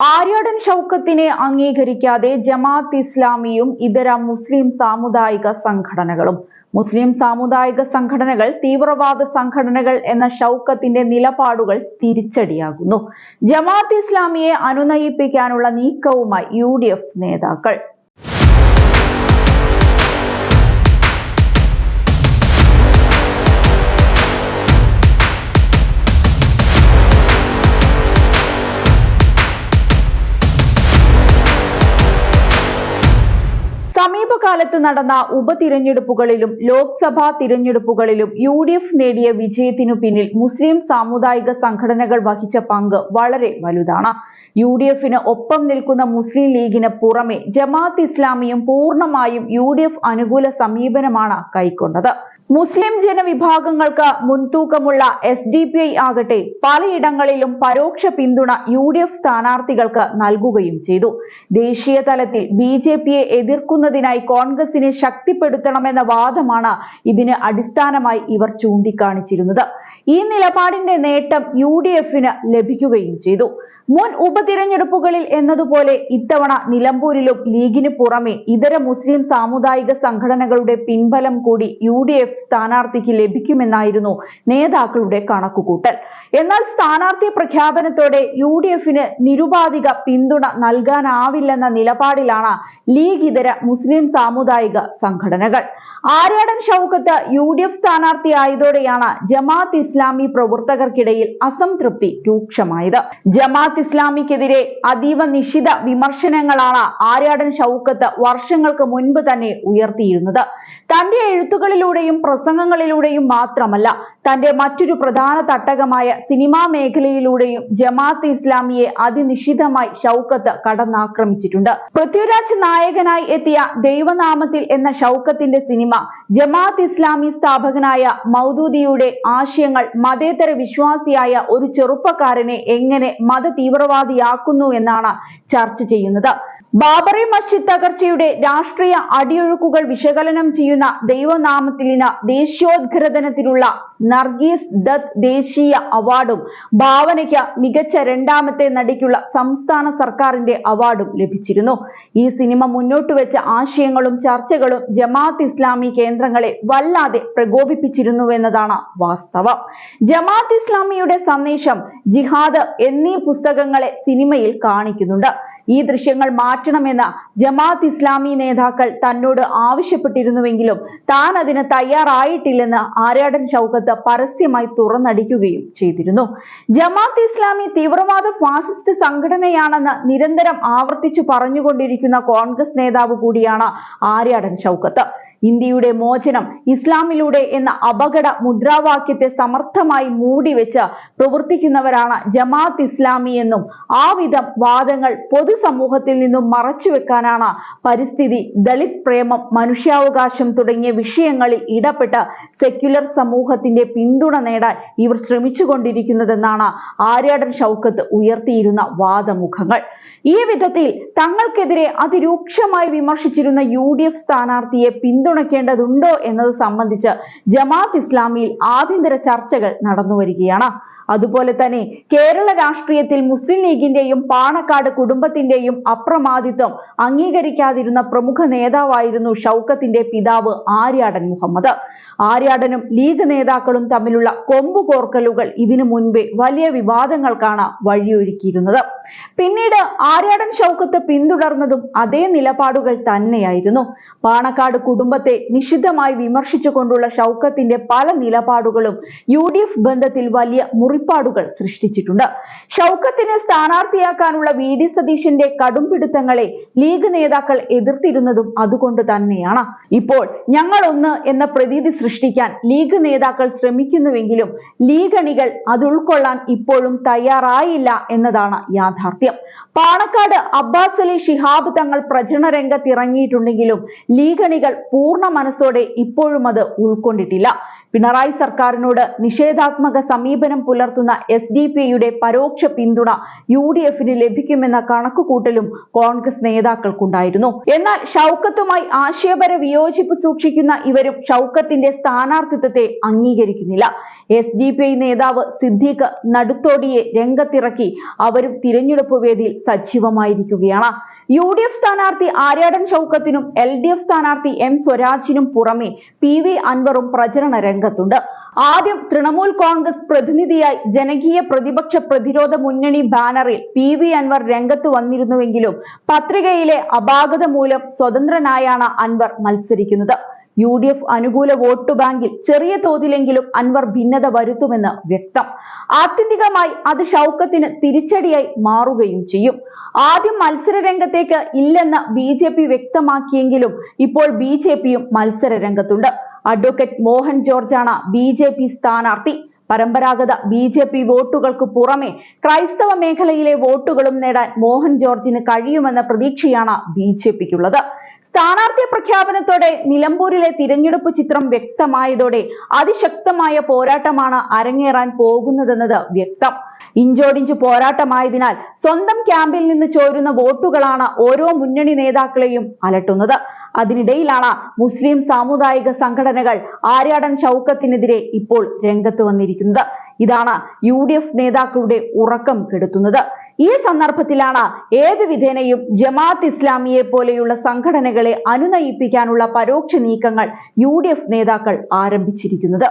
ആര്യാടൻ ഷൗക്കത്തിനെ അംഗീകരിക്കാതെ ജമാഅത്ത് ഇസ്ലാമിയും ഇതര മുസ്ലിം സാമുദായിക സംഘടനകളും. മുസ്ലിം സാമുദായിക സംഘടനകൾ തീവ്രവാദ സംഘടനകൾ എന്ന ഷൗക്കത്തിന്റെ നിലപാടുകൾ തിരിച്ചടിയാകുന്നു. ജമാഅത്ത് ഇസ്ലാമിയെ അനുനയിപ്പിക്കാനുള്ള നീക്കവുമായി UDF നേതാക്കൾ. സമീപകാലത്ത് നടന്ന ഉപതിരഞ്ഞെടുപ്പുകളിലും ലോക്സഭാ തിരഞ്ഞെടുപ്പുകളിലും UDF നേടിയ വിജയത്തിനു പിന്നിൽ മുസ്ലിം സാമുദായിക സംഘടനകൾ വഹിച്ച പങ്ക് വളരെ വലുതാണ്. UDFന് ഒപ്പം നിൽക്കുന്ന മുസ്ലിം ലീഗിന് പുറമെ ജമാഅത്ത് ഇസ്ലാമിയും പൂർണ്ണമായും UDF അനുകൂല സമീപനമാണ് കൈക്കൊണ്ടത്. മുസ്ലിം ജനവിഭാഗങ്ങൾക്ക് മുൻതൂക്കമുള്ള SDPI ആകട്ടെ പലയിടങ്ങളിലും പരോക്ഷ പിന്തുണ UDF സ്ഥാനാർത്ഥികൾക്ക് നൽകുകയും ചെയ്തു. ദേശീയ തലത്തിൽ BJPയെ എതിർക്കുന്നതിനായി കോൺഗ്രസിനെ ശക്തിപ്പെടുത്തണമെന്ന വാദമാണ് ഇതിന് അടിസ്ഥാനമായി ഇവർ ചൂണ്ടിക്കാണിച്ചിരുന്നത്. ഈ നിലപാടിന്റെ നേട്ടം UDFന് ലഭിക്കുകയും ചെയ്തു. മുൻ ഉപതിരഞ്ഞെടുപ്പുകളിൽ എന്നതുപോലെ ഇത്തവണ നിലമ്പൂരിലും ലീഗിന് പുറമെ ഇതര മുസ്ലിം സാമുദായിക സംഘടനകളുടെ പിൻബലം കൂടി UDF സ്ഥാനാർത്ഥിക്ക് ലഭിക്കുമെന്നായിരുന്നു നേതാക്കളുടെ കണക്കുകൂട്ടൽ. എന്നാൽ സ്ഥാനാർത്ഥി പ്രഖ്യാപനത്തോടെ UDFന് നിരുപാധിക പിന്തുണ നൽകാനാവില്ലെന്ന നിലപാടിലാണ് ലീഗ് ഇതര മുസ്ലിം സാമുദായിക സംഘടനകൾ. ആര്യാടൻ ഷൗക്കത്ത് UDF സ്ഥാനാർത്ഥിയായതോടെയാണ് ജമാഅത്ത് ഇസ്ലാമി പ്രവർത്തകർക്കിടയിൽ അസംതൃപ്തി രൂക്ഷമായത്. ജമാഅത്ത് ഇസ്ലാമിക്കെതിരെ അതീവ നിശിത വിമർശനങ്ങളാണ് ആര്യാടൻ ഷൗക്കത്ത് വർഷങ്ങൾക്ക് മുൻപ് തന്നെ ഉയർത്തിയിരുന്നത്. തന്റെ എഴുത്തുകളിലൂടെയും പ്രസംഗങ്ങളിലൂടെയും മാത്രമല്ല, തന്റെ മറ്റൊരു പ്രധാന തട്ടകമായ സിനിമാ മേഖലയിലൂടെയും ജമാഅത്ത് ഇസ്ലാമിയെ അതിനിശിതമായി ഷൗക്കത്ത് കടന്നാക്രമിച്ചിട്ടുണ്ട്. പൃഥ്വിരാജ് നായകനായി എത്തിയ ദൈവനാമത്തിൽ എന്ന ഷൗക്കത്തിന്റെ സിനിമ ജമാഅത്ത് ഇസ്ലാമി സ്ഥാപകനായ മൗദൂദിയുടെ ആശയങ്ങൾ മതേതര വിശ്വാസിയായ ഒരു ചെറുപ്പക്കാരനെ എങ്ങനെ മത തീവ്രവാദിയാക്കുന്നു എന്നാണ് ചർച്ച ചെയ്യുന്നത്. ബാബറി മസ്ജിദ് തകർച്ചയുടെ രാഷ്ട്രീയ അടിയൊഴുക്കുകൾ വിശകലനം ചെയ്യുന്ന ദൈവനാമത്തിലിന് ദേശീയോദ്ഗ്രഥനത്തിലുള്ള നർഗീസ് ദത്ത് ദേശീയ അവാർഡും ഭാവനയ്ക്ക് മികച്ച രണ്ടാമത്തെ നടിക്കുള്ള സംസ്ഥാന സർക്കാരിന്റെ അവാർഡും ലഭിച്ചിരുന്നു. ഈ സിനിമ മുന്നോട്ട് വെച്ച ആശയങ്ങളും ചർച്ചകളും ജമാഅത്ത് ഇസ്ലാമി കേന്ദ്രങ്ങളെ വല്ലാതെ പ്രകോപിപ്പിച്ചിരുന്നുവെന്നതാണ് വാസ്തവം. ജമാഅത്ത് ഇസ്ലാമിയുടെ സന്ദേശം, ജിഹാദ് എന്നീ പുസ്തകങ്ങളെ സിനിമയിൽ കാണിക്കുന്നുണ്ട്. ഈ ദൃശ്യങ്ങൾ മാറ്റണമെന്ന് ജമാഅത്ത് ഇസ്ലാമി നേതാക്കൾ തന്നോട് ആവശ്യപ്പെട്ടിരുന്നുവെങ്കിലും താൻ അതിന് തയ്യാറായിട്ടില്ലെന്ന് ആര്യാടൻ ഷൗക്കത്ത് പരസ്യമായി തുറന്നടിക്കുകയും ചെയ്തിരുന്നു. ജമാഅത്ത് ഇസ്ലാമി തീവ്രവാദ ഫാസിസ്റ്റ് സംഘടനയാണെന്ന് നിരന്തരം ആവർത്തിച്ചു പറഞ്ഞുകൊണ്ടിരിക്കുന്ന കോൺഗ്രസ് നേതാവ് കൂടിയാണ് ആര്യാടൻ ഷൗക്കത്ത്. ഇന്ത്യയുടെ മോചനം ഇസ്ലാമിലൂടെ എന്ന അപകട മുദ്രാവാക്യത്തെ സമർത്ഥമായി മൂടിവെച്ച് പ്രവർത്തിക്കുന്നവരാണ് ജമാഅത്ത് ഇസ്ലാമി എന്നും ആ വിധം വാദങ്ങൾ പൊതുസമൂഹത്തിൽ നിന്നും മറച്ചുവെക്കാനാണ് പരിസ്ഥിതി, ദളിത് പ്രേമം, മനുഷ്യാവകാശം തുടങ്ങിയ വിഷയങ്ങളിൽ ഇടപെട്ട് സെക്യുലർ സമൂഹത്തിന്റെ പിന്തുണ നേടാൻ ഇവർ ശ്രമിച്ചുകൊണ്ടിരിക്കുന്നതെന്നാണ് ആര്യാടൻ ഷൗക്കത്ത് ഉയർത്തിയിരുന്ന വാദമുഖങ്ങൾ. ഈ വിധത്തിൽ തങ്ങൾക്കെതിരെ അതിരൂക്ഷമായി വിമർശിച്ചിരുന്ന UDF സ്ഥാനാർത്ഥിയെ പിന്തുണയ്ക്കേണ്ടതുണ്ടോ എന്നത് സംബന്ധിച്ച് ജമാഅത്ത് ഇസ്ലാമിയിൽ ആഭ്യന്തര ചർച്ചകൾ നടന്നുവരികയാണ്. അതുപോലെ തന്നെ കേരള രാഷ്ട്രീയത്തിൽ മുസ്ലിം ലീഗിന്റെയും പാണക്കാട് കുടുംബത്തിന്റെയും അപ്രമാദിത്വം അംഗീകരിക്കാതിരുന്ന പ്രമുഖ നേതാവായിരുന്നു ഷൗക്കത്തിന്റെ പിതാവ് ആര്യാടൻ മുഹമ്മദ്. ആര്യാടനും ലീഗ് നേതാക്കളും തമ്മിലുള്ള കൊമ്പുകോർക്കലുകൾ ഇതിനു മുൻപേ വലിയ വിവാദങ്ങൾക്കാണ് വഴിയൊരുക്കിയിരുന്നത്. പിന്നീട് ആര്യാടൻ ഷൗക്കത്ത് പിന്തുടർന്നതും അതേ നിലപാടുകൾ തന്നെയായിരുന്നു. പാണക്കാട് കുടുംബത്തെ നിശിതമായി വിമർശിച്ചുകൊണ്ടുള്ള ഷൗക്കത്തിന്റെ പല നിലപാടുകളും UDF ബന്ധത്തിൽ വലിയ മുറിപ്പാടുകൾ സൃഷ്ടിച്ചിട്ടുണ്ട്. ഷൗക്കത്തിനെ സ്ഥാനാർത്ഥിയാക്കാനുള്ള VD സതീശന്റെ കടുംപിടുത്തങ്ങളെ ലീഗ് നേതാക്കൾ എതിർത്തിരുന്നതും അതുകൊണ്ട് തന്നെയാണ്. ഇപ്പോൾ ഞങ്ങൾ ഒന്ന് എന്ന പ്രതീതി സൃഷ്ടിക്കാൻ ലീഗ് നേതാക്കൾ ശ്രമിക്കുന്നുവെങ്കിലും ലീഗ് അണികൾ അത് ഉൾക്കൊള്ളാൻ ഇപ്പോഴും തയ്യാറായില്ല എന്നതാണ് യാഥാർത്ഥ്യം. പാണക്കാട് അബ്ബാസ് അലി ശിഹാബ് തങ്ങൾ പ്രചരണ രംഗത്തിറങ്ങിയിട്ടുണ്ടെങ്കിലും ലീഗ് അണികൾ പൂർണ്ണ മനസ്സോടെ ഇപ്പോഴും അത് ഉൾക്കൊണ്ടിട്ടില്ല. പിണറായി സർക്കാരിനോട് നിഷേധാത്മക സമീപനം പുലർത്തുന്ന SDPIയുടെ പരോക്ഷ പിന്തുണ UDFന് ലഭിക്കുമെന്ന കണക്കുകൂട്ടലും കോൺഗ്രസ് നേതാക്കൾക്കുണ്ടായിരുന്നു. എന്നാൽ ഷൗക്കത്തുമായി ആശയപര വിയോജിപ്പ് സൂക്ഷിക്കുന്ന ഇവരും ഷൗക്കത്തിന്റെ സ്ഥാനാർത്ഥിത്വത്തെ അംഗീകരിക്കുന്നില്ല. SDPI നേതാവ് സിദ്ദീഖ് നടുത്തോടിയെ രംഗത്തിറക്കി അവരും തിരഞ്ഞെടുപ്പ് വേദിയിൽ സജീവമായിരിക്കുകയാണ്. UDF സ്ഥാനാർത്ഥി ആര്യാടൻ ഷൗക്കത്തിനും LDF സ്ഥാനാർത്ഥി M സ്വരാജിനും പുറമെ PV അൻവറും പ്രചരണ രംഗത്തുണ്ട്. ആദ്യം തൃണമൂൽ കോൺഗ്രസ് പ്രതിനിധിയായി ജനകീയ പ്രതിപക്ഷ പ്രതിരോധ മുന്നണി ബാനറിൽ PV അൻവർ രംഗത്ത് വന്നിരുന്നുവെങ്കിലും പത്രികയിലെ അപാകത മൂലം സ്വതന്ത്രനായാണ് അൻവർ മത്സരിക്കുന്നത്. UDF അനുകൂല വോട്ട് ബാങ്കിൽ ചെറിയ തോതിലെങ്കിലും അൻവർ ഭിന്നത വരുത്തുമെന്ന് വ്യക്തം. ആത്യന്തികമായി അത് ഷൗക്കത്തിന് തിരിച്ചടിയായി മാറുകയും ചെയ്യും. ആദ്യം മത്സര രംഗത്തേക്ക് ഇല്ലെന്ന് BJP വ്യക്തമാക്കിയെങ്കിലും ഇപ്പോൾ BJPയും മത്സര രംഗത്തുണ്ട്. അഡ്വക്കേറ്റ് മോഹൻ ജോർജാണ് BJP സ്ഥാനാർത്ഥി. പരമ്പരാഗത BJP വോട്ടുകൾക്ക് പുറമെ ക്രൈസ്തവ മേഖലയിലെ വോട്ടുകളും നേടാൻ മോഹൻ ജോർജിന് കഴിയുമെന്ന പ്രതീക്ഷയാണ് BJPക്കുള്ളത്. സ്ഥാനാർത്ഥി പ്രഖ്യാപനത്തോടെ നിലമ്പൂരിലെ തിരഞ്ഞെടുപ്പ് ചിത്രം വ്യക്തമായതോടെ അതിശക്തമായ പോരാട്ടമാണ് അരങ്ങേറാൻ പോകുന്നതെന്നത് വ്യക്തം. ഇഞ്ചോടിഞ്ച് പോരാട്ടമായതിനാൽ സ്വന്തം ക്യാമ്പിൽ നിന്ന് ചോരുന്ന വോട്ടുകളാണ് ഓരോ മുന്നണി നേതാക്കളെയും അലട്ടുന്നത്. അതിനിടയിലാണ് മുസ്ലിം സാമുദായിക സംഘടനകൾ ആര്യാടൻ ഷൗക്കത്തിനെതിരെ ഇപ്പോൾ രംഗത്ത് വന്നിരിക്കുന്നത്. ഇതാണ് UDF നേതാക്കളുടെ ഉറക്കം കെടുത്തുന്നത്. ഈ സന്ദർഭത്തിലാണ് ഏത് വിധേനയും ജമാഅത്ത് ഇസ്ലാമിയെ പോലെയുള്ള സംഘടനകളെ അനുനയിപ്പിക്കാനുള്ള പരോക്ഷ നീക്കങ്ങൾ UDF നേതാക്കൾ ആരംഭിച്ചിരിക്കുന്നത്.